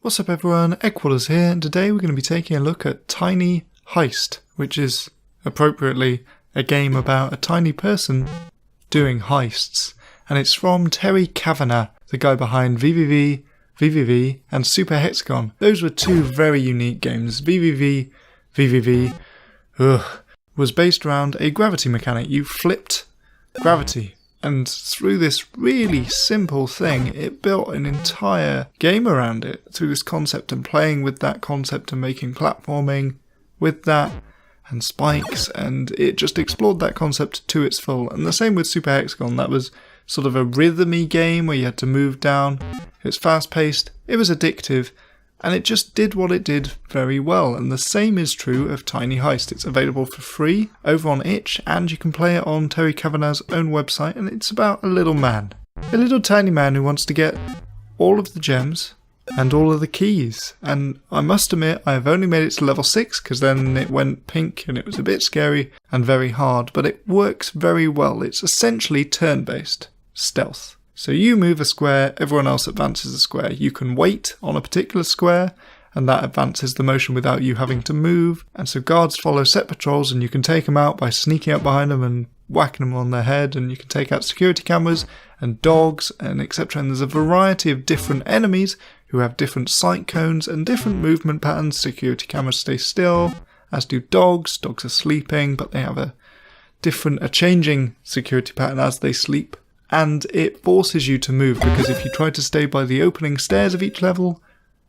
What's up everyone, Headquarters here, and today we're going to be taking a look at Tiny Heist, which is, appropriately, a game about a tiny person doing heists. And it's from Terry Kavanagh, the guy behind VVV, VVV, and Super Hexagon. Those were two very unique games. VVV was based around a gravity mechanic. You flipped gravity. And through this really simple thing, it built an entire game around it through this concept and playing with that concept and making platforming with that and spikes, and it just explored that concept to its full. And the same with Super Hexagon. That was sort of a rhythmy game where you had to move down. It's fast paced, it was addictive, and it just did what it did very well. And the same is true of Tiny Heist. It's available for free over on itch, and you can play it on Terry Kavanagh's own website, and it's about a little man. A little tiny man who wants to get all of the gems and all of the keys. And I must admit, I've only made it to level 6 because then it went pink and it was a bit scary and very hard, but it works very well. It's essentially turn-based stealth. So you move a square, everyone else advances a square. You can wait on a particular square, and that advances the motion without you having to move. And so guards follow set patrols, and you can take them out by sneaking up behind them and whacking them on their head. And you can take out security cameras and dogs and etc. And there's a variety of different enemies who have different sight cones and different movement patterns. Security cameras stay still, as do dogs. Dogs are sleeping, but they have a changing security pattern as they sleep. And it forces you to move, because if you try to stay by the opening stairs of each level,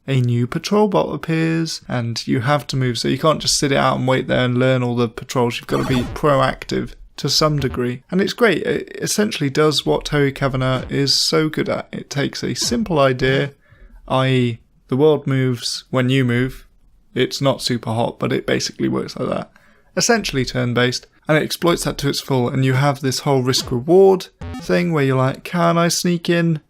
a new patrol bot appears, and you have to move. So you can't just sit it out and wait there and learn all the patrols. You've got to be proactive to some degree. And it's great. It essentially does what Terry Kavanagh is so good at. It takes a simple idea, i.e. the world moves when you move. It's not super hot, but it basically works like that. Essentially turn-based. And it exploits that to its full, and you have this whole risk-reward thing where you're like, can I sneak in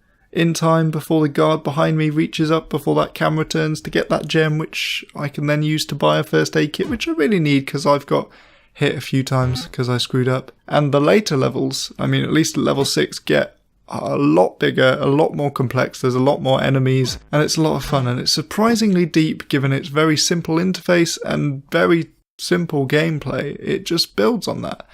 time before the guard behind me reaches up before that camera turns to get that gem, which I can then use to buy a first aid kit, which I really need because I've got hit a few times because I screwed up. And the later levels, I mean at least level 6, get a lot bigger, a lot more complex, there's a lot more enemies, and it's a lot of fun, and it's surprisingly deep given its very simple interface and very simple gameplay. It just builds on that.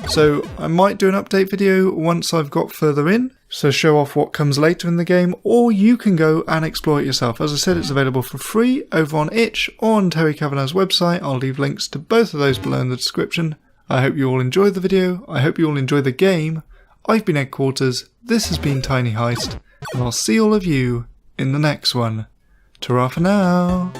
So I might do an update video once I've got further in, so show off what comes later in the game, or you can go and explore it yourself. As I said, it's available for free over on itch or on Terry Kavanagh's website. I'll leave links to both of those below in the description. I hope you all enjoyed the video, I hope you all enjoy the game. I've been Headquarters, this has been Tiny Heist, and I'll see all of you in the next one. Ta-ra for now!